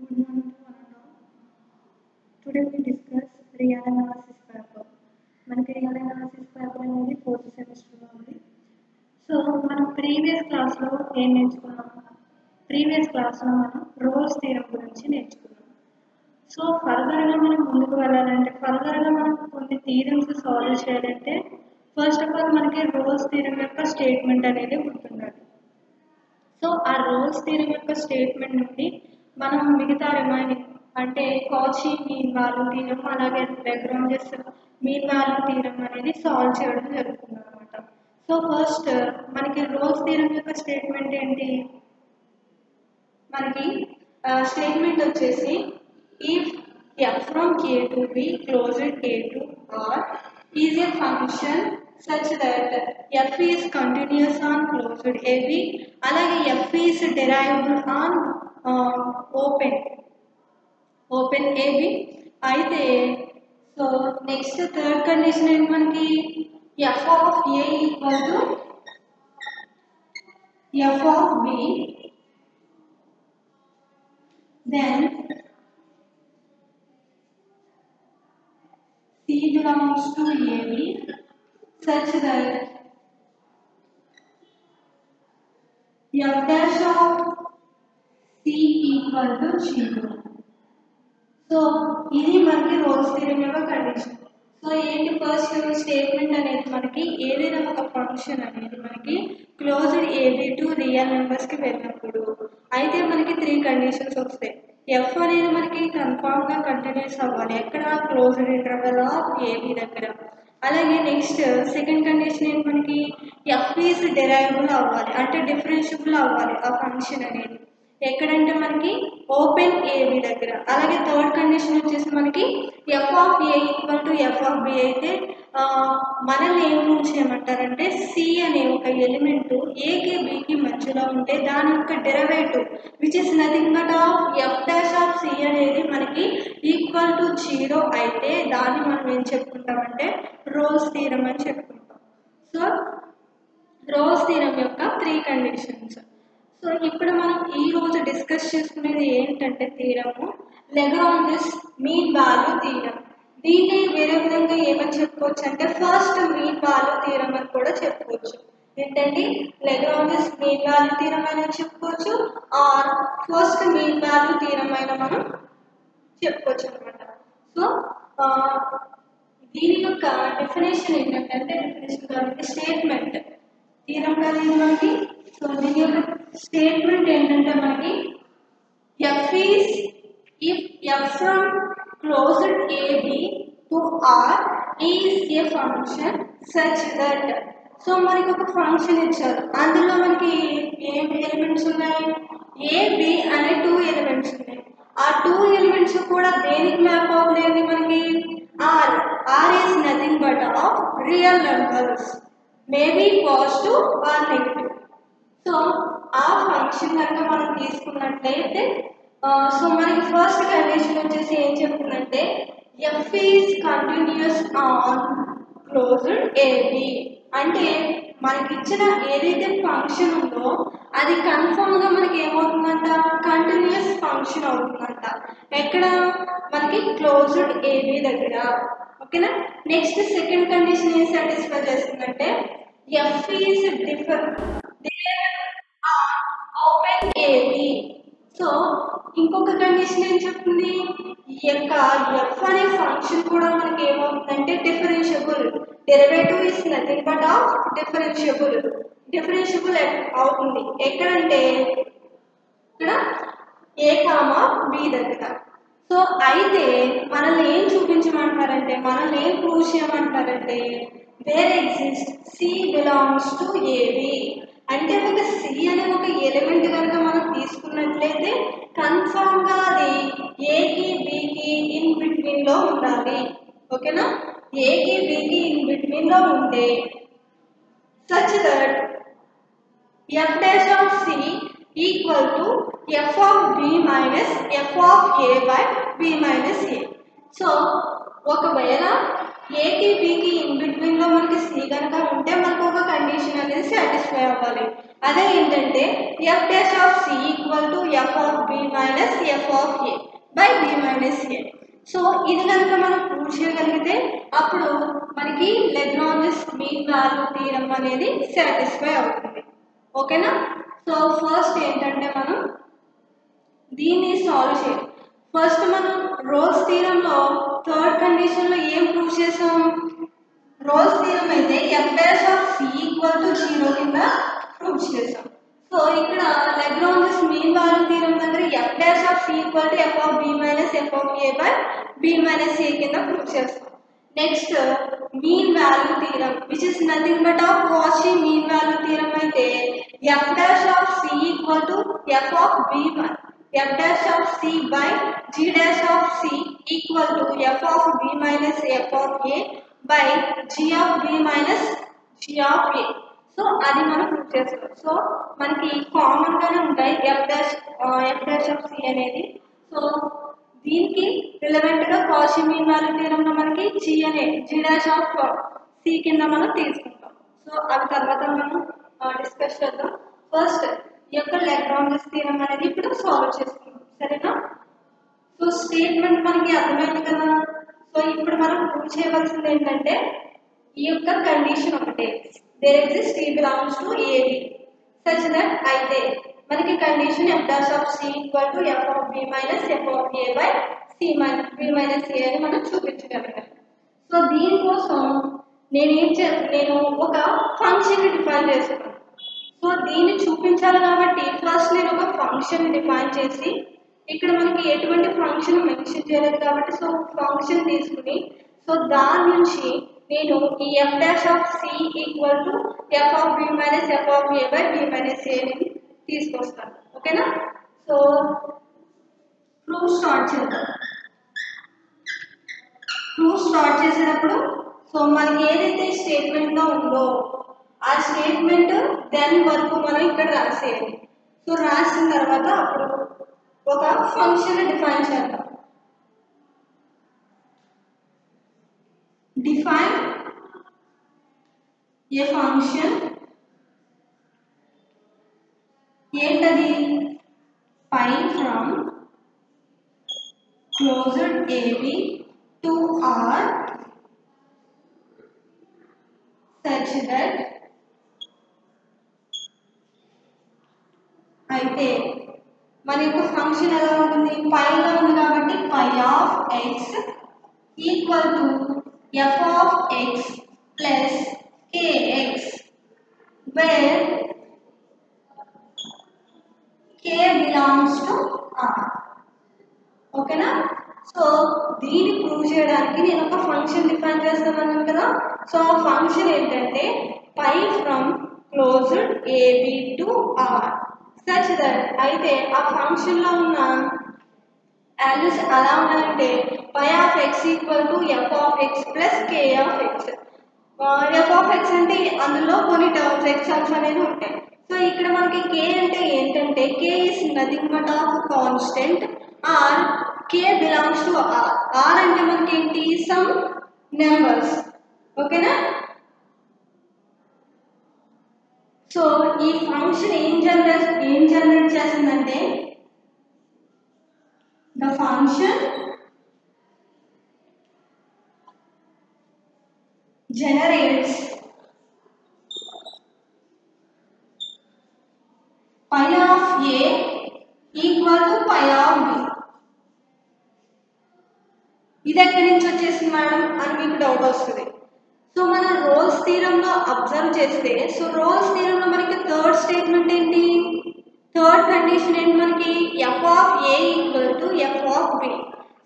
Good morning to one and all. Today we discuss real analysis paper. మనకి real analysis paper అనేది 4th సెమిస్టర్లో ఉంది. So మనం previous క్లాస్లో ఏం నేర్చుకున్నాం? ప్రీవియస్ క్లాస్లో మనం రోల్స్ థీరం గురించి నేర్చుకున్నాం. సో ఫర్దర్గా మనం ముందుకు వెళ్ళాలంటే ఫర్దర్గా మనం కొన్ని థీరమ్స్ సాల్వ్ చేయాలంటే ఫస్ట్ ఆఫ్ ఆల్ మనకి రోల్స్ థీరం యొక్క స్టేట్మెంట్ అనేది గుర్తుండాలి. సో ఆ రోల్స్ థీరం యొక్క స్టేట్మెంట్ నుండి మనం మిగతా రిమైనింగ్ అంటే కాచి మీన్ వాల్యూ థీరం అలాగే లాగ్రాంజెస్ మీన్ వాల్యూ థీరం అనేది సాల్వ్ చేయడం జరుగుతుంది అనమాట. సో ఫస్ట్ మనకి రోల్స్ థీరం యొక్క స్టేట్మెంట్ ఏంటి? మనకి స్టేట్మెంట్ వచ్చేసి if f from k to b closed a to r is a function such that f is continuous on closed ab అలాగే f is derivable on open ab అయితే so next third condition ఏంటి మనకి f of a equal to f of b then C belongs to AB such that f dash of C equal to 0. So ఇది మనకి roles theorem యొక్క condition. So ఏంటి first statement అనేది మనకి ఏదైనా ఒక ఫంక్షన్ అనేది మనకి క్లోజ్డ్ ఏబీ టు రియల్ నెంబర్స్కి వెళ్ళినప్పుడు అయితే మనకి 3 కండిషన్స్ వస్తాయి. ఎఫ్ అనేది మనకి కన్ఫామ్గా కంటిన్యూస్ అవ్వాలి ఎక్కడ క్లోజ్డ్ ఇంటర్వెల్ ఆఫ్ ఏబీ దగ్గర. అలాగే నెక్స్ట్ సెకండ్ కండిషన్ ఏంటి మనకి ఎఫ్ ఈజ్ డెరైవబుల్ అవ్వాలి అంటే డిఫరెన్షియబుల్ అవ్వాలి ఆ ఫంక్షన్ అనేది ఎక్కడంటే మనకి ఓపెన్ ఏబీ దగ్గర. అలాగే థర్డ్ కండిషన్ వచ్చేసి మనకి F of A equal to F of b అయితే మనల్ని ఏం ప్రూవ్ చేయమంటారంటే సి అనే ఒక ఎలిమెంట్ ఏకి బికి మధ్యలో ఉంటే దాని యొక్క derivative which is nothing but of f dash of c అనేది మనకి ఈక్వల్ టు 0 అయితే దాన్ని మనం ఏం చెప్పుకుంటామంటే రోల్స్ థీరం అని చెప్పుకుంటాం. సో రోల్స్ థీరం యొక్క 3 కండిషన్స్. సో ఇప్పుడు మనం ఈ రోజు డిస్కస్ చేసుకునేది ఏంటంటే థీరము లాగ్రాంజెస్ మీన్ వాల్యూ థీరం. దీన్ని వేరే విధంగా ఏమని చెప్పుకోవచ్చు అంటే ఫస్ట్ మీన్ వాల్యూ థీరం అని కూడా చెప్పుకోవచ్చు. ఏంటంటే లాగ్రాంజెస్ మీన్ వాల్యూ థీరం అని చెప్పుకోవచ్చు or first mean value theorem అయినా మనం చెప్పుకోవచ్చు అనమాట. సో దీని యొక్క డెఫినేషన్ ఏంటంటే డెఫినేషన్ కాబట్టి స్టేట్మెంట్ థీరం కాదు మనకి. సో దీని యొక్క స్టేట్మెంట్ ఏంటంటే మనకి F is if F from closed AB to R is a function such that. So మనకి ఒక ఫంక్షన్ ఇచ్చారు అందులో మనకి ఏం ఎలిమెంట్స్ ఉన్నాయి ఏబి అనే 2 ఎలిమెంట్స్ ఉన్నాయి. ఆ 2 ఎలిమెంట్స్ కూడా దేనికి మ్యాప్ అవ్వలేదు మనకి R. R is nothing but of real numbers maybe positive or negative. So ఆ ఫంక్షన్ కనుక మనం తీసుకున్నట్లయితే సో మనకి ఫస్ట్ కండిషన్ వచ్చేసి ఏం చెప్తుందంటే f is continuous on closed a b అంటే మనకి ఇచ్చిన ఏదైతే ఫంక్షన్ ఉందో అది కన్ఫామ్గా మనకి ఏమవుతుందంట కంటిన్యూస్ ఫంక్షన్ అవుతుందంట ఎక్కడ మనకి క్లోజ్డ్ ఏబి దగ్గర. ఓకేనా. నెక్స్ట్ సెకండ్ కండిషన్ ఏం సాటిస్ఫై చేస్తుందంటే f is open a b. So ఇంకొక కండిషన్ ఏం చెప్తుంది ఈ యొక్క ఎఫ్ అనే ఫంక్షన్ కూడా మనకి ఏమవుతుందంటే differentiable. Derivative is nothing but of differentiable అవుతుంది ఎక్కడంటే ఇక్కడ ఏ కామా బి దగ్గర. సో అయితే మనల్ని ఏం చూపించమంటారంటే మనల్ని ఏం prove చేయమంటారంటే wear exist C belongs to AB అంటే ఒక సి అనే ఒక ఎలిమెంట్ కనుక మనం తీసుకున్నట్లయితే కన్ఫామ్గా అది ఏకి బికి ఇన్ బిట్వీన్ లో ఉండాలి. ఓకేనా. ఏకి బికి ఇన్ బిట్వీన్ లో ఉంటే such that f dash of C equal to F of B minus F of A by B minus a. So ఒకవేళ ఏకి బికి ఇన్ బిట్వీన్ లో మనకి సి కనుక ఉంటే మనకు ఒక కండిషన్ అనేది సాటిస్ఫై అవ్వాలి. అదే ఏంటంటే f dash of C equal to F of B minus F of of A by B minus a. So ఇది కనుక మనం ప్రూవ్ చేయగలిగితే అప్పుడు మనకి లాగ్రాంజ్ మీన్ వాల్యూ థీరం అనేది సాటిస్ఫై అవుతుంది. ఓకేనా? సో ఫస్ట్ ఏంటంటే మనం దీన్ని సాల్వ్ చేయాలి. ఫస్ట్ మనం రోల్స్ థీరంలో థర్డ్ కండిషన్లో ఏం ప్రూవ్ చేసాం? రోల్స్ థీరం అయితే f dash of C equal to 0 కింద ప్రూవ్ చేసాం. సో ఇక్కడ లాగ్రాంజ్ మీన్ వాల్యూ థీరం దగ్గర f dash of C equal to F of B minus F of A by B minus a కింద prove చేస్తాం. Next mean value theorem which is nothing but of Cauchy mean value theorem అయితే f dash of C equal to F of b f dash of c by g dash of c equal to f of b minus f of a by g of b minus g of a. So అది మనం prove చేస్తాం. So మనకి common గానే ఉంటాయి f dash of c అనేది. So దీనికి relevant గా Cauchy mean value థీరంలో మనకి g dash of c కింద మనం తీసుకుంటాం. సో అవి తర్వాత మనం డిస్కస్ చేద్దాం. ఫస్ట్ ఈ యొక్క లాగ్రాంజ్ థీరం అనేది ఇప్పుడు సాల్వ్ చేసుకుందాం. సరేనా? సో స్టేట్మెంట్ మనకి అర్థమైంది కదా. సో ఇప్పుడు మనం ప్రూవ్ చేయవలసింది ఏంటంటే ఈ యొక్క కండిషన్ ఒకటే, there exist C belongs to a b such that అయితే మనకి condition f dash of C equal to F of B minus F of A by c b minus a అని మనం చూపించగలిగాం. సో దీనికోసం నేను ఒక ఫంక్షన్ డిఫైన్ చేస్తున్నాను. So దీన్ని చూపించాలి కాబట్టి ఫస్ట్ నేను ఒక ఫంక్షన్ డిఫైన్ చేసి ఇక్కడ మనకి ఎటువంటి ఫంక్షన్ మెన్షన్ చేయలేదు కాబట్టి సో ఫంక్షన్ తీసుకుని సో దాని నుంచి నేను ఈ f dash of C equal to F of B minus F of A by B minus a ని తీసుకొస్తాను. ఓకేనా? సో ప్రూఫ్ స్టార్ట్ చేద్దాం. ప్రూఫ్ స్టార్ట్ చేసేటప్పుడు సో మనకి ఏదైతే స్టేట్మెంట్ లో ఉందో ఆ స్టేట్మెంట్ దెన్ వరకు మనం ఇక్కడ రాసేయాలి. సో రాసిన తర్వాత అప్పుడు ఒక ఫంక్షన్ డిఫైన్ చేద్దాం. డిఫైన్ ఏ ఫంక్షన్ ఏంటది? Phi from closed AB to r such that అయితే మన యొక్క ఫంక్షన్ ఎలా ఉంటుంది? పైలో ఉంది కాబట్టి phi of X equal to F of X plus k x where k belongs to r. ఓకేనా? సో దీన్ని ప్రూవ్ చేయడానికి నేను ఒక ఫంక్షన్ డిఫైన్ చేస్తాను కదా. సో ఆ ఫంక్షన్ ఏంటంటే phi from closed AB to r such that అయితే ఆ ఫంక్షన్ లో ఉన్న వాల్యూస్ ఎలా ఉన్నాయంటే phi of X equal to F of X plus K of x. F of x అంటే అందులో కొన్ని టర్మ్స్ ఎగ్జామ్స్ అనేది ఉంటాయి. సో ఇక్కడ మనకి కే అంటే ఏంటంటే k is nothing but of constant r k belongs to r. R అంటే మనకి ఏంటి? Some numbers. ఓకేనా? సో ఈ ఫంక్షన్ ఏం జనరేట్ చేస్తుందంటే the function generates phi of A equal to pi of b. ఇది ఎక్కడి నుంచి వచ్చేసింది మేడం అని మీకు డౌట్ వస్తుంది. సో మనం రోల్స్ థీరంలో అబ్జర్వ్ చేస్తే సో రోల్స్ థీరంలో మనకి థర్డ్ స్టేట్మెంట్ ఏంటి? థర్డ్ కండిషన్ ఏంటి మనకి? F of A equal to F of b.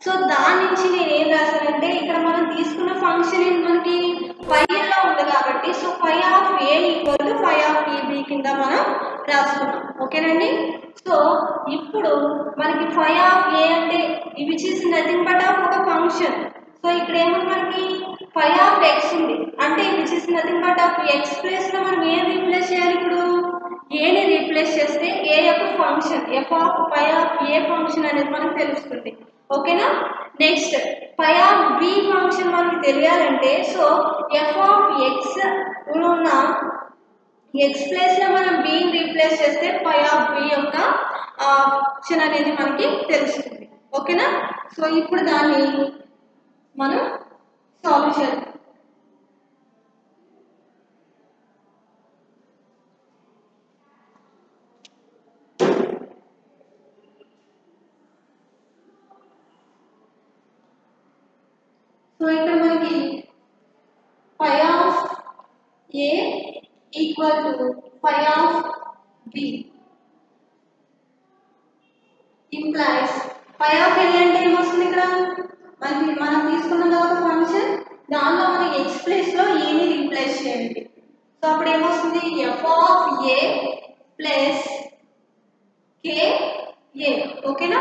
So దాని నుంచి నేను ఏం రాశానంటే ఇక్కడ మనం తీసుకున్న ఫంక్షన్ ఏంటి మనకి పైలో ఉంది కాబట్టి so pi of A equal to pi of b కింద మనం రాసుకున్నాం. ఓకేనండి? సో ఇప్పుడు మనకి పై ఆఫ్ ఏ అంటే which is nothing but of ఒక ఫంక్షన్. సో ఇక్కడ ఏమన్నా మనకి పై ఆఫ్ ఎక్స్ ఉంది అంటే which is nothing but of X place లో మనం ఏం రీప్లేస్ చేయాలి? ఇప్పుడు ఏని రీప్లేస్ చేస్తే ఏ యొక్క function f of pi of a function అనేది మనకు తెలుస్తుంది. ఓకేనా? Next pi of b function మనకు తెలియాలంటే సో ఎఫ్ ఆఫ్ ఎక్స్ ఉన్న ఎక్స్ ప్లేస్ లో మనం బిని రీప్లేస్ చేస్తే పై ఆఫ్ బి యొక్క ఫంక్షన్ అనేది మనకి తెలుస్తుంది. ఓకేనా. సో ఇప్పుడు దాన్ని మనం సాల్వ్ చేద్దాం. సో ఇక్కడ మనకి phi of a equal to phi of b implies phi of a అంటే ఏమొస్తుంది ఇక్కడ మనకి మనం తీసుకున్న ఒక ఫంక్షన్ దానిలో మనం x ప్లేస్ లో a ని రీప్లేస్ చేయండి. సో అప్పుడు ఏమొస్తుంది f of a plus k a. ఓకేనా.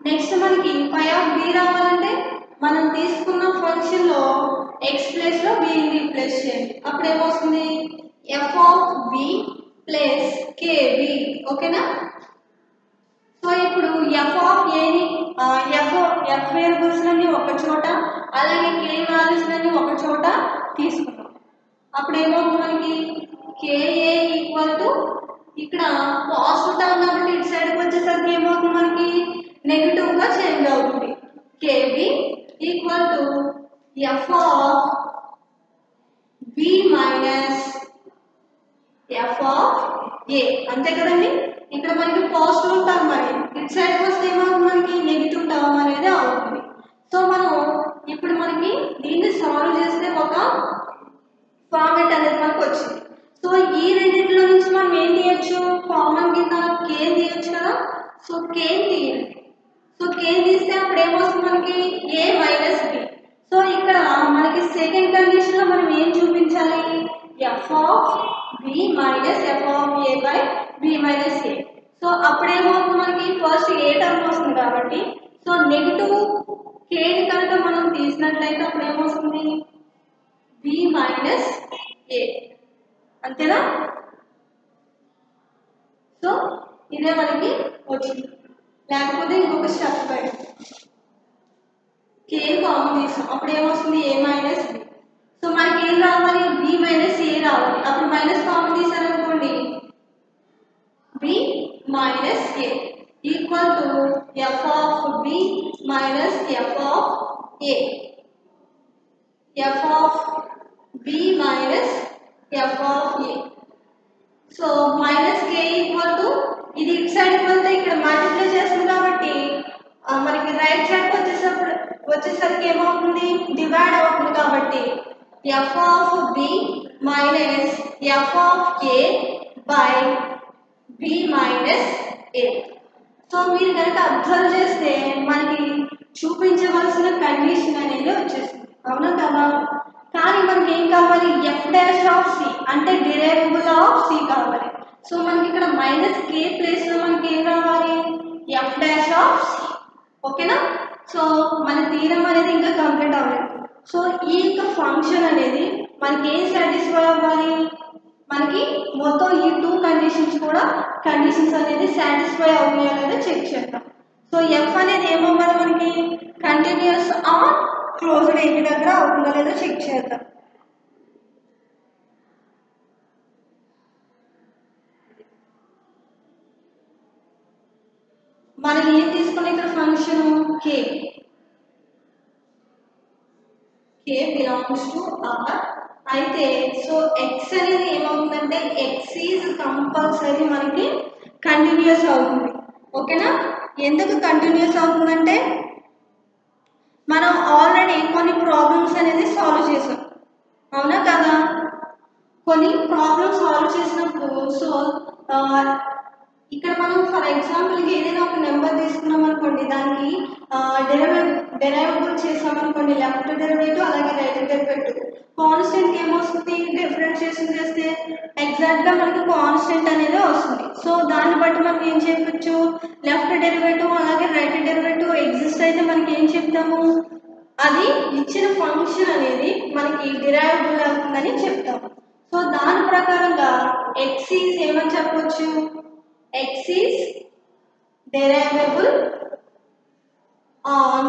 నెక్స్ట్ మనకి phi of b రావాలంటే మనం తీసుకున్న ఫంక్షన్ లో x ప్లేస్ లో b ని రీప్లేస్ చేయండి. అప్పుడు ఏమొస్తుంది f of b plus kb. ఓకేనా. సో ఇప్పుడు f of a ని f వేరియబుల్స్ ని ఒక చోట అలాగే k వాల్యూస్ ని ఒక చోట తీసుకున్నాం. అప్పుడు ఏమవుతుంది మనకి ka ఈక్వల్ టు ఇక్కడ పాజిటివ్ టర్మ్ కాబట్టి ఇటు సైడ్కి వచ్చేసరికి ఏమవుతుంది మనకి నెగిటివ్ గా చేంజ్ అవుతుంది. kb equal to f of b minus f of a. అంతే కదండి. ఇక్కడ మనకి పాజిటివ్ టర్మ్ అనేది ఇటు సైడ్కి వస్తే ఏమవుతుంది మనకి నెగిటివ్ టర్మ్ అనేది అవుతుంది. సో మనం ఇప్పుడు మనకి దీన్ని సాల్వ్ చేస్తే ఒక ఫార్మేట్ అనేది మనకు వచ్చింది. సో ఈ రెండింటిలో నుంచి మనం ఏం తీయచ్చు కామన్ కింద k తీయచ్చు కదా. సో k తీయండి. సో k తీస్తే అప్పుడు ఏమొస్తుంది మనకి a మైనస్ b. సో ఇక్కడ మనకి సెకండ్ కండిషన్ లో మనం ఏం చూపించాలి f of b minus f of a by b minus a. So అప్పుడు ఏమవుతుంది మనకి ఫస్ట్ ఏ టర్మ్ వస్తుంది కాబట్టి సో నెగిటివ్ k ని కనుక మనం తీసినట్లయితే అప్పుడు ఏమొస్తుంది b మైనస్ a. అంతేనా. సో ఇదే మనకి వచ్చింది. లేకపోతే ఇంకొక స్టెప్ బయట k కామన్ తీసాం అప్పుడు ఏమొస్తుంది a మైనస్ b. సో మనకి ఏం రావాలి b మైనస్ a రావాలి. అప్పుడు మైనస్ కామన్ తీసారనుకోండి b minus a equal to f of b minus f of a. f of b minus f of a. So minus k equal to ఇది ఇటు సైడ్కి వెళ్తే ఇక్కడ మల్టిప్లై చేస్తుంది కాబట్టి మనకి రైట్ సైడ్ వచ్చేసరికి ఏమవుతుంది డివైడ్ అవుతుంది కాబట్టి f of b minus f of a by b minus a. So మీరు కనుక అబ్జర్వ్ చేస్తే మనకి చూపించవలసిన కండిషన్ అనేది వచ్చేసింది. అవునా కదా. కానీ మనకి ఏం కావాలి f డాష్ ఆఫ్ c అంటే డిరైవబుల్ ఆఫ్ c కావాలి. సో మనకి ఇక్కడ మైనస్ k ప్లేస్ లో మనకి ఏం రావాలి f డాష్ ఆఫ్ c. ఓకేనా. సో మన థీరం అనేది ఇంకా కంప్లీట్ అవ్వలేదు. సో ఈ యొక్క ఫంక్షన్ అనేది మనకి ఏం సాటిస్ఫై అవ్వాలి మనకి మొత్తం ఈ టూ కండిషన్స్ కూడా కండిషన్స్ అనేది సాటిస్ఫై అవుతాయో లేదో చెక్ చేద్దాం. సో f అనేది ఏమవ్వాలి మనకి కంటిన్యూస్ ఆర్ క్లోజ్డ్ ఏబి దగ్గర అవుతుందో లేదో చెక్ చేద్దాం. మనం ఏం తీసుకున్న ఇక్కడ function k belongs to r అయితే సో x అనేది ఏమవుతుందంటే x ఈజ్ కంపల్సరీ మనకి కంటిన్యూస్ అవుతుంది. ఓకేనా. ఎందుకు కంటిన్యూస్ అవుతుందంటే మనం ఆల్రెడీ కొన్ని ప్రాబ్లమ్స్ అనేది సాల్వ్ చేసాం. అవునా కదా. కొన్ని ప్రాబ్లమ్స్ సాల్వ్ చేసినప్పుడు సో ఇక్కడ మనం ఫర్ ఎగ్జాంపుల్కి ఏదైనా ఒక నెంబర్ తీసుకున్నాం అనుకోండి దానికి డెరైవబుల్ చేసామనుకోండి లెఫ్ట్ డెరివేటివ్ అలాగే రైట్ డెరివేటివ్ కాన్స్టెంట్ ఏమొస్తుంది డిఫరెన్షియేషన్ చేస్తే ఎగ్జాక్ట్గా మనకి కాన్స్టెంట్ అనేది వస్తుంది. సో దాన్ని బట్టి మనం ఏం చెప్పచ్చు లెఫ్ట్ డెరివేటివ్ అలాగే రైట్ డెరివేటివ్ ఎగ్జిస్ట్ అయితే మనకి ఏం చెప్తాము అది ఇచ్చిన ఫంక్షన్ అనేది మనకి డిరైవబుల్ అవుతుందని చెప్తాము. సో దాని ప్రకారంగా x ఈజ్ ఏమని చెప్పొచ్చు x is derivable on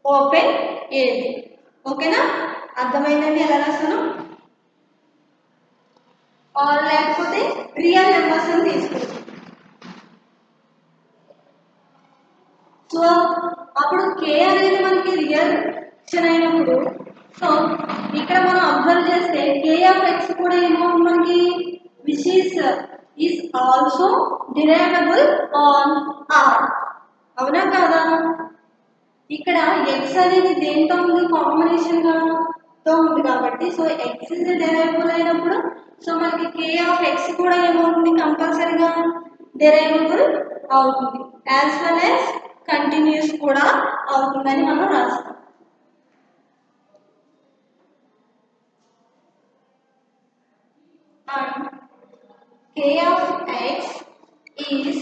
open AB. ఓకేనా. అర్థమైందండి ఎలా రాస్తాను. ఆర్ లేకపోతే రియల్ నెంబర్స్ అని తీసుకుంటాం. సో అప్పుడు k అనేది మనకి రియల్ ఫంక్షన్ అయినప్పుడు సో ఇక్కడ మనం అబ్జర్వ్ చేస్తే k ఆఫ్ x కూడా ఏమవుతుంది మనకి which is also derivable on r అవునా కాదా ఇక్కడ x అనేది దేంతో ఉంది కాంబినేషన్ గా తో ఉంది కాబట్టి సో x ఇస్ డిరైవబుల్ అయినప్పుడు సో మనకి k ఆఫ్ x కూడా ఏమవుతుంది కంపల్సరీగా డిరైవబుల్ అవుతుంది యాజ్ వెల్ యాజ్ కంటిన్యూస్ కూడా అవుతుందని మనం రాస్తాం and k of x is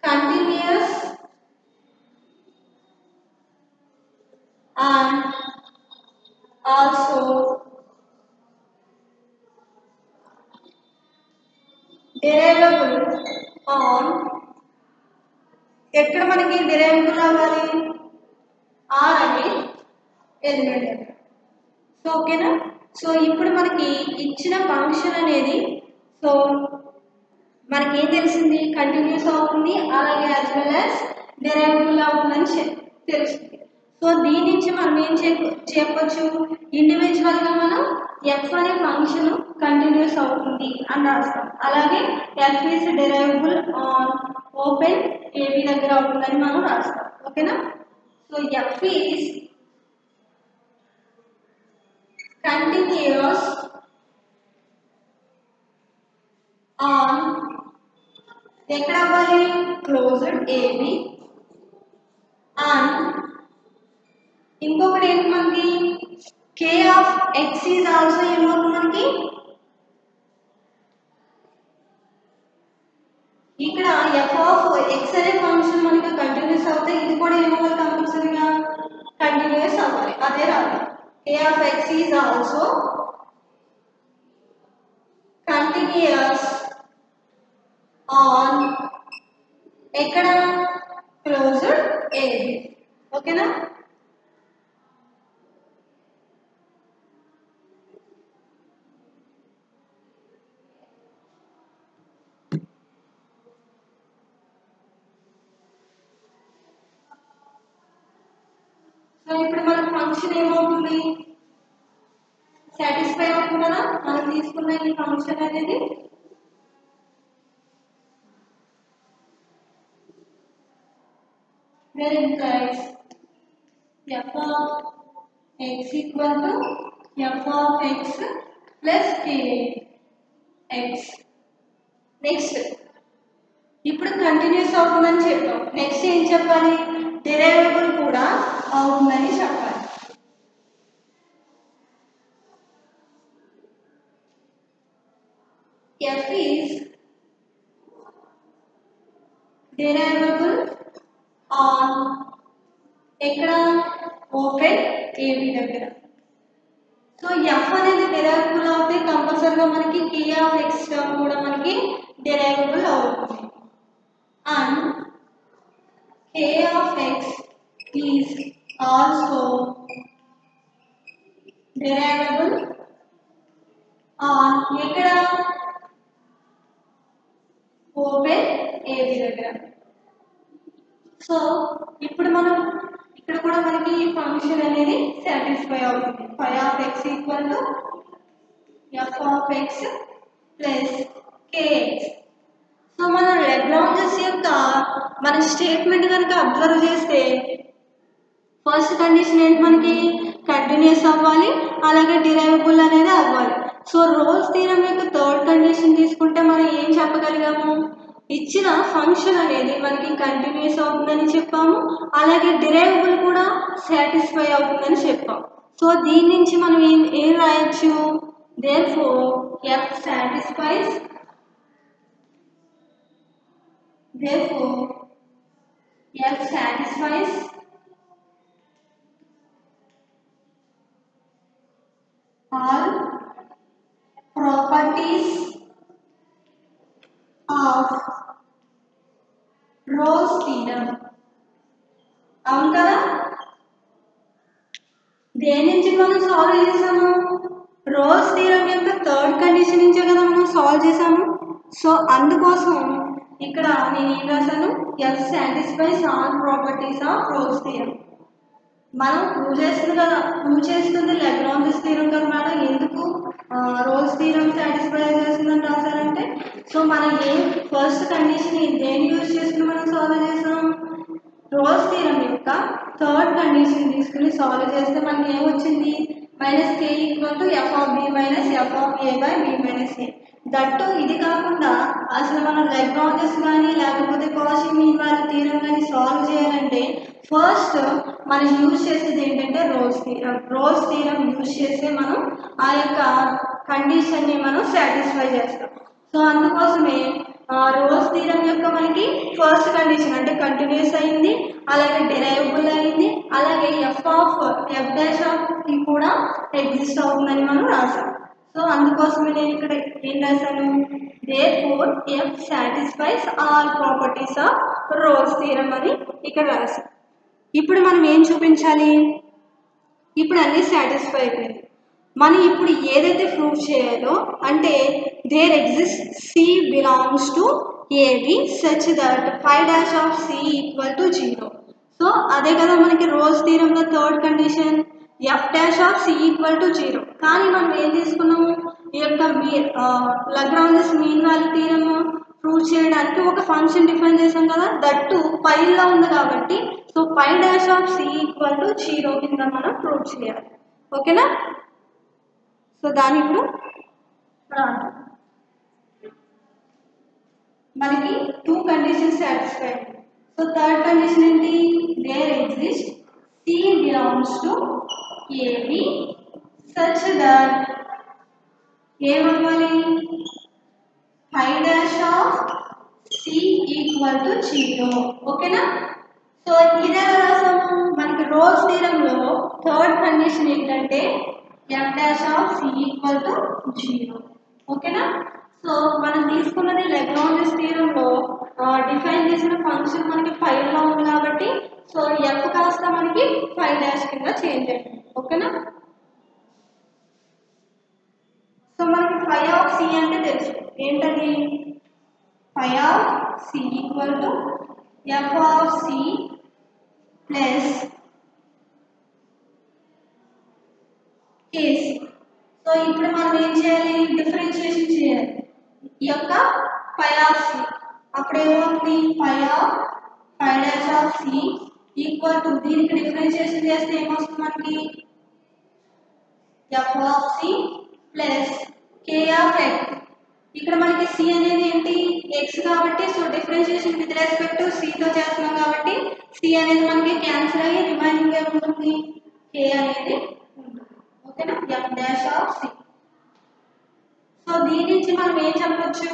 continuous and also derivable on ఎక్కడ మనకి derivable అవ్వాలి r అనే ఎలిమెంట్ సో ఓకేనా సో ఇప్పుడు మనకి ఇచ్చిన ఫంక్షన్ అనేది సో మనకి ఏం తెలిసింది కంటిన్యూస్ అవుతుంది అలాగే యాజ్ వెల్ యాజ్ డెరైవబుల్ అవుతుందని తెలుస్తుంది సో దీని నుంచి మనం ఏం చెప్పొచ్చు ఇండివిజువల్ గా మనం f అనే ఫంక్షన్ కంటిన్యూస్ అవుతుంది అని రాస్తాం అలాగే f is derivable on open ab దగ్గర అవుతుందని మనం రాస్తాం ఓకేనా so f is continuous on ఎక్కడ అవ్వాలి క్లోజ్డ్ AB and ఇంకొకటి ఏంటి మనకి k of x is also ఏమవుతుంది మనకి ఇక్కడ f of x అనే ఫంక్షన్ మనకి కంటిన్యూస్ అవుతే ఇది కూడా ఏమవ్వాలి కంపల్సరీగా కంటిన్యూస్ అవ్వాలి అదే రావాలి k of x is also continuous on ఎక్కడ క్లోజ్డ్ AB ఓకేనా సో ఇప్పుడు మన ఫంక్షన్ ఏమవుతుంది సాటిస్ఫై అవుతుందా మనం తీసుకున్న ఈ ఫంక్షన్ అనేది where implies f of x equal to f of x plus kx next ఇప్పుడు కంటిన్యూస్ అవుతుందని చెప్పాం నెక్స్ట్ ఏం చెప్పాలి డెరైవబుల్ కూడా అవుతుందని చెప్పాలి f is derivable on ఎక్కడ ఓపెన్ AB దగ్గర సో f అనేది డెరైవబుల్ అవుతే కంపల్సరీగా మనకి k of x టర్మ్ కూడా మనకి డెరైవబుల్ అవుతుంది and k of x is also derivable on ఎక్కడ ఓపెన్ AB దగ్గర సో ఇప్పుడు మనం ఇక్కడ కూడా మనకి ఈ ఫంక్షన్ అనేది సాటిస్ఫై అవుతుంది phi of x equal to f of x plus kx so మనం లెగ్రాంజెస్ యొక్క మన స్టేట్మెంట్ కనుక అబ్జర్వ్ చేస్తే ఫస్ట్ కండిషన్ ఏంటి మనకి కంటిన్యూస్ అవ్వాలి అలాగే డిరైవబుల్ అనేది అవ్వాలి సో రోల్స్ థీరం యొక్క థర్డ్ కండిషన్ తీసుకుంటే మనం ఏం చెప్పగలిగాము ఇచ్చిన ఫంక్షన్ అనేది మనకి కంటిన్యూస్ అవుతుందని చెప్పాము అలాగే డిరైవబుల్ కూడా సాటిస్ఫై అవుతుందని చెప్పాం సో దీని నుంచి మనం ఏం రాయొచ్చు therefore f satisfies all properties of Rolle's theorem అవును కదా దేని నుంచి మనం సాల్వ్ చేసాము రోల్స్ థీరం యొక్క థర్డ్ కండిషన్ నుంచే కదా మనం సాల్వ్ చేసాము సో అందుకోసం ఇక్కడ నేను ఏం రాశాను, f satisfies all properties of Rolle's theorem. మనం ప్రూవ్ చేస్తుంది లాగ్రాంజ్ థియరం కదా మేడం, ఎందుకు రోల్స్ థియరం సాటిస్ఫై చేస్తుందని రాశారంటే, సో మనం ఫస్ట్ కండిషన్ దేని యూజ్ చేసుకుని మనం సాల్వ్ చేసాం, రోల్స్ థియరం యొక్క థర్డ్ కండిషన్ తీసుకుని సాల్వ్ చేస్తే మనకి ఏమొచ్చింది, minus k equal to F of B minus F of A by B minus a. That ఇది కాకుండా అసలు మనం లాగ్రాంజెస్ కానీ లేకపోతే కాషీ మీన్ వాల్యూ థియరం కానీ సాల్వ్ చేయాలంటే ఫస్ట్ మనం యూజ్ చేసేది ఏంటంటే రోల్స్ థియరం యూజ్ చేస్తే మనం ఆ యొక్క కండిషన్ని మనం సాటిస్ఫై చేస్తాం. సో అందుకోసమే రోల్స్ థియరం యొక్క మనకి ఫస్ట్ కండిషన్ అంటే కంటిన్యూస్ అయింది, అలాగే డిరైవబుల్ అయింది, అలాగే ఎఫ్ డాష్ ఆఫ్ కి కూడా ఎగ్జిస్ట్ అవుతుందని మనం రాసాం. సో అందుకోసమే నేను ఇక్కడ ఏం రాశాను, therefore f satisfies all properties of Rolle's theorem అని ఇక్కడ రాసాం. ఇప్పుడు మనం ఏం చూపించాలి, ఇప్పుడు అన్నీ సాటిస్ఫై అయిపోయింది. మనం ఇప్పుడు ఏదైతే ప్రూవ్ చేయాలో అంటే there exist C belongs to a b such that phi dash of C equal to 0. So అదే కదా మనకి రోల్స్ థియరంలో third condition, f dash of C equal to 0. కానీ మనం ఏం తీసుకున్నాము, ఈ యొక్క Lagrange mean value theorem prove చేయడానికి ఒక ఫంక్షన్ డిఫైన్ చేసాం కదా, దట్టు పైలో ఉంది కాబట్టి so phi dash of C equal to 0 కింద మనం ప్రూవ్ చేయాలి. ఓకేనా, సో దాని ఇప్పుడు మనకి two conditions satisfy. So third condition ఏంటి, there exist C belongs to a b such that ఏమవ్వాలి, phi dash of C equal to 0. ఓకేనా, సో ఇదే రాసాము మనకి రోల్స్ థియరంలో థర్డ్ కండిషన్ ఏంటంటే f dash of C equal to 0. ఓకేనా, సో మనం తీసుకున్నది లాగ్రాంజ్ థియరంలో డిఫైన్ చేసిన ఫంక్షన్ మనకి ఫైవ్లో ఉంది కాబట్టి సో ఎఫ్ కాస్త మనకి ఫై డాష్ కింద చేంజ్ అయింది. ఓకేనా, సో మనకి ఫై ఆఫ్ సి అంటే తెలుసు ఏంటది, phi of C equal to F of c plus k c. So ఇప్పుడు మనం ఏం చేయాలి, డిఫరెన్షియేషన్ చేయాలి ఈ యొక్క ఫై ఆఫ్ సి. అప్పుడు ఏమవుతుంది, phi dash of C equal to దీనికి డిఫరెన్షియేషన్ చేస్తే ఏమొస్తుంది మనకి, F of c plus K of x. ఇక్కడ మనకి సి అనేది ఏంటి, ఎక్స్ కాబట్టి so differentiation with respect to సితో చేస్తున్నాం కాబట్టి సి అనేది మనకి క్యాన్సిల్ అయ్యి రిమైనింగ్ ఏముంటుంది, కే అనేది ఉంటుంది. ఓకేనా, f dash of c. So దీని నుంచి మనం ఏం చెప్పొచ్చు,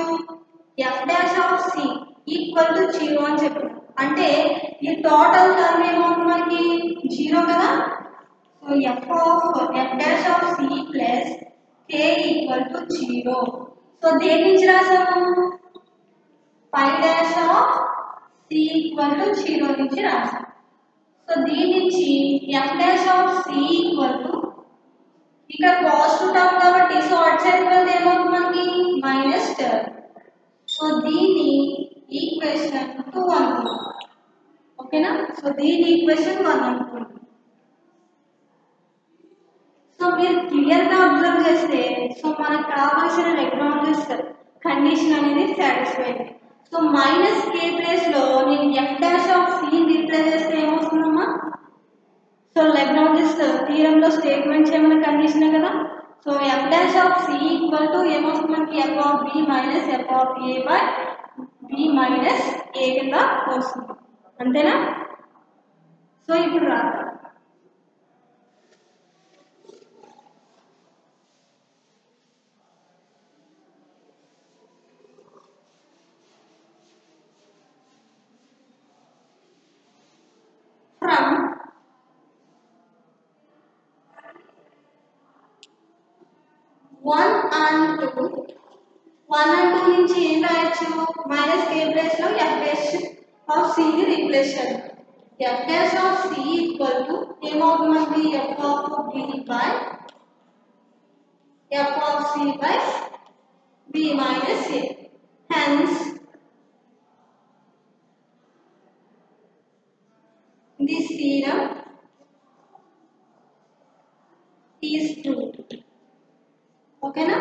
f dash of C equal to 0 అని చెప్పాం. అంటే ఈ టోటల్ టర్మ్ ఏమవుతుంది మనకి 0 కదా. So f dash of c plus k equal to 0. So దేని నుంచి రాసాము, phi dash of C equal to 0 నుంచి రాసాం. సో దీని నుంచి f dash of C equal to ఇక్కడ పాజిటివ్ టర్మ్ కాబట్టి సో అటు సైడ్ వెళ్తే ఏమవుతుంది మనకి మైనస్ టర్మ్. సో దీన్ని ఈక్వేషన్ 2 అనుకుంటాం. ఓకేనా, సో దీని ఈక్వేషన్ 1 అనుకుంటాం. సో మీరు క్లియర్గా అబ్జర్వ్ చేస్తే సో మనకు కావాల్సిన లాగ్రాంజ్ కండిషన్ అనేది సాటిస్ఫై అయింది. సో మైనస్ కే ప్లేస్లో నేను F dash of c replace చేస్తే ఏమవుతుందమ్మా, సో లాగ్రాంజ్ థియరంలో స్టేట్మెంట్స్ ఏమైనా కండిషనే కదా. So f dash of C equal to ఏమొస్తుంది మనకి, F of B minus F of A by B minus a కింద వస్తుంది. అంతేనా, సో ఇప్పుడు రాద్దాం. From 1 and 2 నుంచి ఏం రాయొచ్చు, మైనస్ కే ప్లేస్ లో ఎఫ్ డాష్ ఆఫ్ సి ని రీప్లేస్ చేయాలి. F dash of C equal to ఏమవుతుంది మనకి, F of B by F of C by B minus A. Hence this theorem is true. ఓకేనా?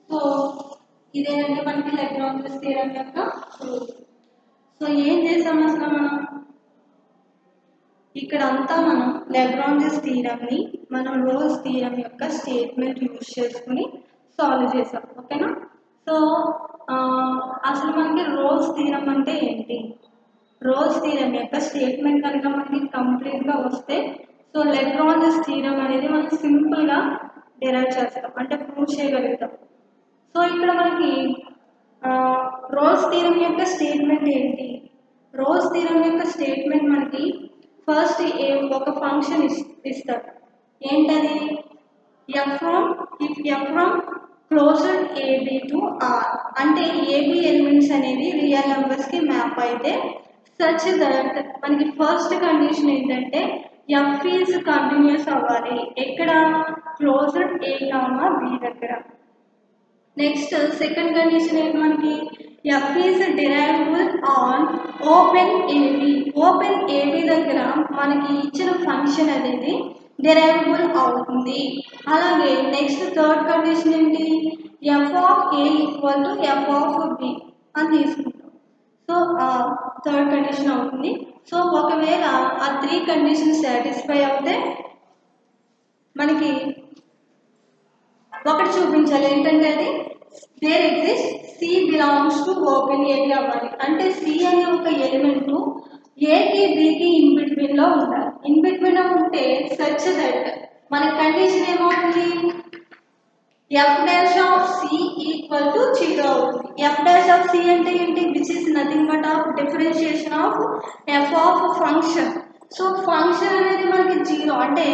So ఇదేనంటే మనకి Lagrange theorem యొక్క proof. So ఏం చేసాం అసలు మనం ఇక్కడ అంతా మనం లాగ్రాంజ్ థియరంని మనం రోల్స్ థియరం యొక్క స్టేట్మెంట్ యూజ్ చేసుకుని సాల్వ్ చేసాం. ఓకేనా? సో అసలు మనకి రోల్స్ థియరం అంటే ఏంటి, రోల్స్ థియరం యొక్క స్టేట్మెంట్ కనుక మనకి కంప్లీట్గా వస్తే సో లాగ్రాంజ్ థియరం అనేది మనం సింపుల్గా డిరైవ్ చేస్తాం, అంటే ప్రూవ్ చేయగలుగుతాం. సో ఇక్కడ మనకి రోల్స్ థియరం యొక్క స్టేట్మెంట్ ఏంటి, రోల్స్ థియరం యొక్క స్టేట్మెంట్ మనకి ఫస్ట్ ఒక ఫంక్షన్ ఇస్తారు. ఏంటది? If F from closed AB to R, అంటే ఏబి ఎలిమెంట్స్ అనేది రియల్ నెంబర్స్కి మ్యాప్ అయితే సచ్ దట్ మనకి ఫస్ట్ కండిషన్ ఏంటంటే ఎఫ్ ఈజ్ కంటిన్యూస్ అవ్వాలి. ఎక్కడ? క్లోజ్డ్ ఏ కామా బి దగ్గర. నెక్స్ట్ సెకండ్ కండిషన్ ఏంటి మనకి? F is derivable on open A B. Open A B దగ్గర మనకి ఇచ్చిన ఫంక్షన్ అనేది డిరైవబుల్ అవుతుంది. అలాగే నెక్స్ట్ థర్డ్ కండిషన్ ఏంటి? F of A equal to F of B అని తీసుకుంటాం. సో థర్డ్ కండిషన్ అవుతుంది. సో ఒకవేళ ఆ 3 కండిషన్స్ సాటిస్ఫై అవుతే మనకి ఒకటి చూపించాలి. ఏంటంటే అది there exist C belongs to open A B అవ్వాలి. అంటే సి అనే ఒక ఎలిమెంట్ ఏకి బికి ఇన్ బిట్వీన్ లో ఉండాలి. ఇన్ బిట్వీన్ ఉంటే సచ్ దట్ మన కండిషన్ ఏమవుతుంది? F dash of C equal to 0 అవుతుంది. ఎఫ్ డాష్ ఆఫ్ సి అంటే ఏంటి? Which is nothing but of differentiation of F of function. So function అనేది మనకి 0, అంటే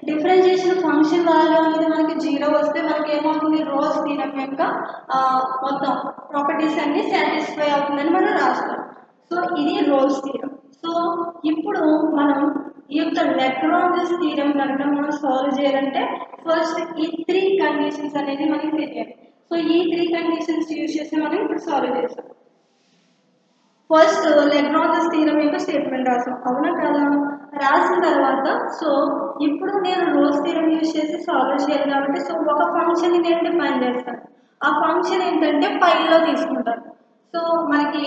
డిఫరెన్షియేషన్ ఫంక్షన్ వాల్యూ అనేది మనకి 0 వస్తే మనకి ఏమవుతుంది? రోల్స్ థియరం యొక్క మొత్తం ప్రాపర్టీస్ అన్ని సాటిస్ఫై అవుతుందని మనం రాస్తాం. సో ఇది రోల్స్ థియరం. సో ఇప్పుడు మనం ఈ యొక్క లాగ్రాంజ్ థియరం కనుక మనం సాల్వ్ చేయాలంటే ఫస్ట్ ఈ 3 కండిషన్స్ అనేది మనకి తెలియాలి. సో ఈ 3 కండిషన్స్ యూజ్ చేసి మనం ఇప్పుడు సాల్వ్ చేస్తాం. ఫస్ట్ లాగ్రాంజ్ థియరం యొక్క స్టేట్మెంట్ రాసాం, అవునా కదా? రాసిన తర్వాత సో ఇప్పుడు నేను రోల్స్ థియరం యూజ్ చేసి సాల్వ్ చేయాలి కాబట్టి సో ఒక ఫంక్షన్ని నేను డిఫైన్ చేస్తాను. ఆ ఫంక్షన్ ఏంటంటే ఫైల్లో తీసుకుంటాను. సో మనకి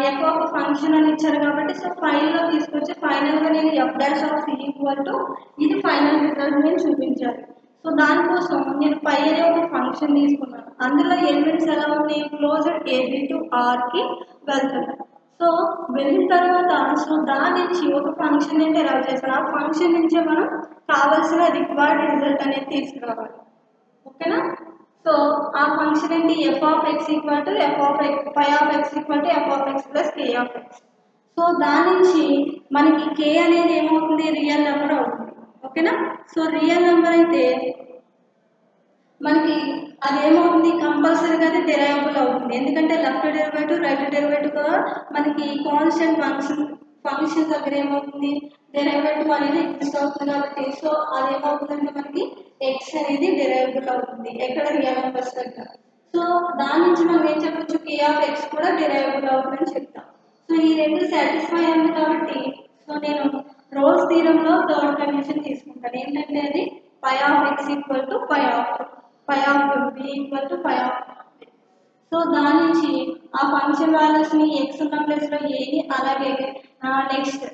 ఎఫ్ ఆఫ్ ఫంక్షన్ అని ఇచ్చారు కాబట్టి సో ఫైల్లో తీసుకొచ్చి ఫైనల్గా నేను F dash of C equal to ఇది ఫైనల్ రిజల్ట్ నేను చూపించాలి. సో దానికోసం నేను పై అనే ఒక ఫంక్షన్ తీసుకున్నాను. అందులో ఎలిమెంట్స్ ఎలా ఉన్నాయి? క్లోజ్డ్ ఏబి టు ఆర్కి వెళ్తున్నాయి. సో వెళ్ళిన తర్వాత సో దాని నుంచి ఒక ఫంక్షన్ నేను డెరైవ్ చేస్తాను. ఆ ఫంక్షన్ నుంచే మనం కావాల్సిన రిక్వైర్డ్ రిజల్ట్ అనేది తీసుకురావాలి. ఓకేనా? సో ఆ ఫంక్షన్ ఏంటి? F of X equal to F of X pi of X equal to F of X plus K of X. So దాని నుంచి మనకి కే అనేది ఏమవుతుంది? రియల్ నెంబర్ అవుతుంది. ఓకేనా? సో రియల్ నెంబర్ అయితే మనకి అదేమవుతుంది? కంపల్సరీగా అది డెరైవబుల్ అవుతుంది. ఎందుకంటే లెఫ్ట్ డెరివేటివ్ రైట్ డెరివేటివ్ కూడా మనకి కాన్స్టెంట్ ఫంక్షన్ దగ్గర ఏమవుతుంది? డెరివేటివ్ అనేది ఎగ్జిస్ట్ అవుతుంది కాబట్టి సో అదేమవుతుందంటే మనకి ఎక్స్ అనేది డెరైవబుల్ అవుతుంది ఎక్కడ? రియల్ నెంబర్స్ దగ్గర. సో దాని నుంచి మనం ఏం చెప్పొచ్చు? కే ఆఫ్ ఎక్స్ కూడా డెరైవబుల్ అవుతుందని చెప్తాం. సో ఈ రెండు సాటిస్ఫై అయింది కాబట్టి సో నేను రోల్స్ థియరంలో థర్డ్ కండిషన్ తీసుకుంటాను. ఏంటంటే అది phi of X equal to pi of b equal to pi of. So దాని నుంచి ఆ ఫంక్షన్ వాల్యూస్ని ఎక్స్ ఉన్న ప్లేస్లో ఏని, అలాగే నెక్స్ట్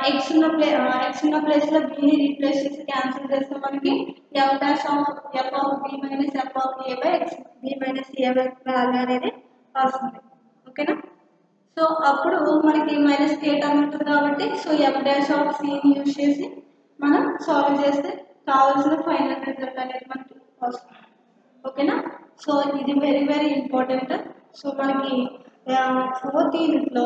ఎక్స్ ఉన్న ప్లేస్లో బిని రీప్లేస్ చేసి క్యాన్సిల్ చేస్తే మనకి F dash of F of B minus F of A by X B minus A by value అనేది వస్తుంది. ఓకేనా? సో అప్పుడు మనకి మైనస్ కే టర్మ్ ఉంటుంది కాబట్టి సో ఎఫ్ డాష్ ఆఫ్ సిని యూజ్ చేసి మనం సాల్వ్ చేస్తే కావాల్సిన ఫైనల్ రిజల్ట్ అనేది మనకి వస్తుంది. ఓకేనా? సో ఇది వెరీ వెరీ ఇంపార్టెంట్. సో మనకి 4th యూనిట్లో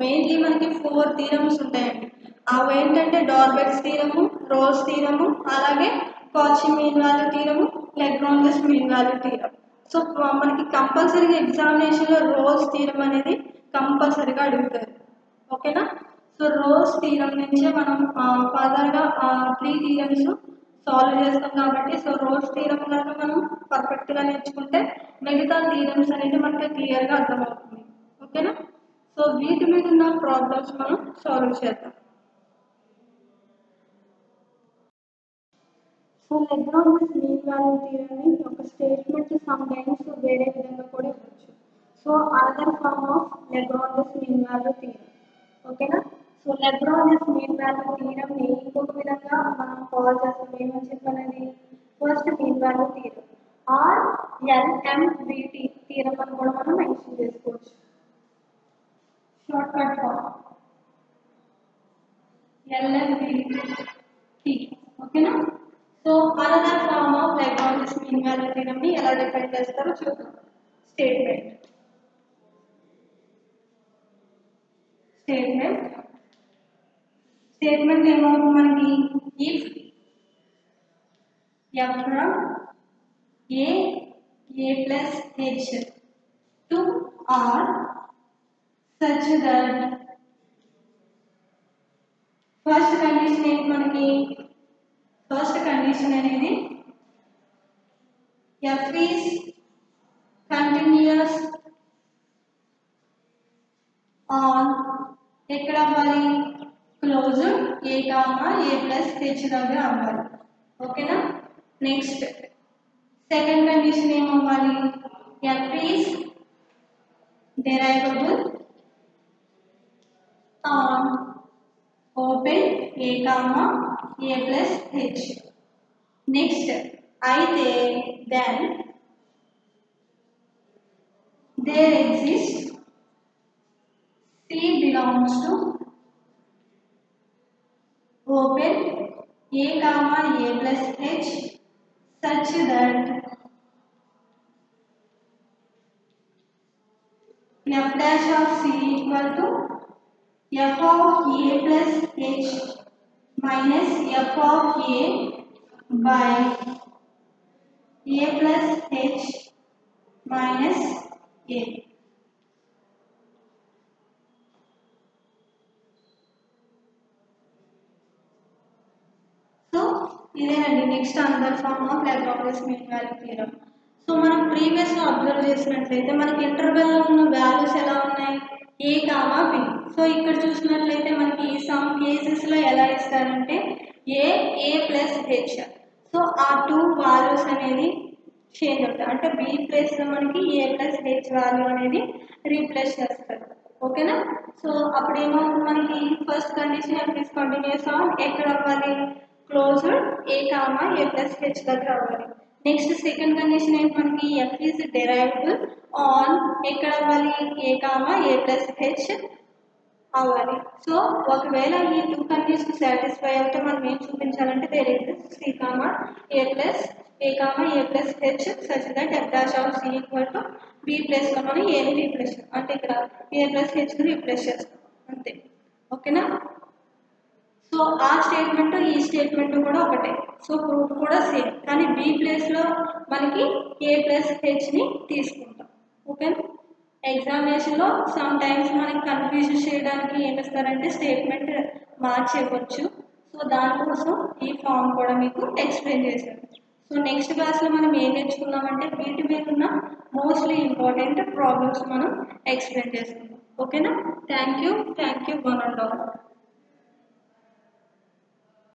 మెయిన్లీ మనకి 4 థీరమ్స్ ఉంటాయండి. అవి ఏంటంటే డార్బెట్స్ థీరము, రోల్స్ థీరము, అలాగే కాచి mean value థీరము, Lagrange mean value theorem. So మనకి కంపల్సరీగా ఎగ్జామినేషన్లో రోల్స్ థీరం అనేది కంపల్సరీగా అడుగుతారు. ఓకేనా? సో రోల్స్ థీరం నుంచే మనం ఫర్దర్గా 3 థీరమ్స్ సాల్వ్ చేస్తాం కాబట్టి సో రోల్స్ థీరం కనుక మనం పర్ఫెక్ట్గా నేర్చుకుంటే మిగతా థీరమ్స్ అనేది మనకి క్లియర్గా అర్థమవుతుంది. ఓకేనా. సో వీటి మీద ఉన్న ప్రాబ్లమ్స్ మనం సాల్వ్ చేద్దాం. సో లెగ్రాంజ్ మీన్ వాల్యూ థియరమ్ని ఒక స్టేట్మెంట్ సమ్ టైమ్స్ వేరే విధంగా కూడా ఇవ్వచ్చు. So another form of Lagrange mean value theorem. ఓకేనా. సో లెగ్రాంజ్ మీన్ వాల్యూ థియరమ్ని ఇంకొక విధంగా మనం కాల్ చేస్తాం. ఏమని చెప్పాలని? First mean value theorem or LMVT theorem అని కూడా మనం మెన్షన్ చేసుకోవచ్చు. Shortcut form LMVT. ఓకేనా. So another form of Lagrange mean value theorem ని ఎలా డిఫైన్ చేస్తారో చూద్దాం. స్టేట్మెంట్ ఏమవుతుంది మనకి? If f from a plus h to r such that first condition ఏంటి మనకి? ఫస్ట్ కండిషన్ అనేది f is continuous on ఎక్కడ అవ్వాలి? క్లోజ్ a plus h దగ్గర అవ్వాలి. ఓకేనా. నెక్స్ట్ సెకండ్ కండిషన్ ఏమవ్వాలి? f is derivable on open a plus h. Next అయితే then there exists C belongs to open a plus h such that f dash of C equal to f of a plus h minus f of a by a plus h minus a. So ఇదేనండి next another form of Lagrange mean value theorem. So మనం previous గా observe చేసినట్లయితే మనకి interval లో ఉన్న values ఎలా ఉన్నాయి? a, b. So ఇక్కడ చూసినట్లయితే మనకి సమ్ కేసెస్ లో ఎలా ఇస్తారంటే a plus h. సో ఆ టూ వాల్యూస్ అనేది చేంజ్ అవుతాయి. అంటే b ప్లేస్ లో మనకి a plus h వాల్యూ అనేది రీప్లేస్ చేస్తారు. ఓకేనా. సో అప్పుడు ఏమవుతుంది మనకి? First condition f is continuous on ఎక్కడ అవ్వాలి? క్లోజ్డ్ a plus h దగ్గర అవ్వాలి. నెక్స్ట్ సెకండ్ కండిషన్ ఏంటి మనకి? f is derivable on ఎక్కడ అవ్వాలి? a plus h అవ్వాలి. సో ఒకవేళ ఈ టూ కండిషన్ సాటిస్ఫై అవుతే మనం ఏం చూపించాలంటే there exists C, a plus h such that f dash of C equal to b place లో మనం a ని రీప్లేస్ చేస్తాం. అంటే ఇక్కడ a plus h ని రీప్లేస్ చేస్తాం అంతే. ఓకేనా. సో ఆ స్టేట్మెంట్ ఈ స్టేట్మెంట్ కూడా ఒకటే. సో ప్రూఫ్ కూడా సేమ్, కానీ b ప్లేస్ లో మనకి a ప్లస్ h ని తీసుకుంటాం. ఓకేనా. ఎగ్జామినేషన్ లో సమ్ టైమ్స్ మనకి కన్ఫ్యూజ్ చేయడానికి ఏమి ఇస్తారంటే స్టేట్మెంట్ మార్చేయవచ్చు. సో దానికోసం ఈ ఫామ్ కూడా మీకు ఎక్స్ప్లెయిన్ చేశాను. సో నెక్స్ట్ క్లాస్ లో మనం ఏం నేర్చుకున్నామంటే వీటి మీద ఉన్న మోస్ట్లీ ఇంపార్టెంట్ ప్రాబ్లమ్స్ మనం ఎక్స్ప్లెయిన్ చేసుకుందాం. ఓకేనా. Thank you one and all.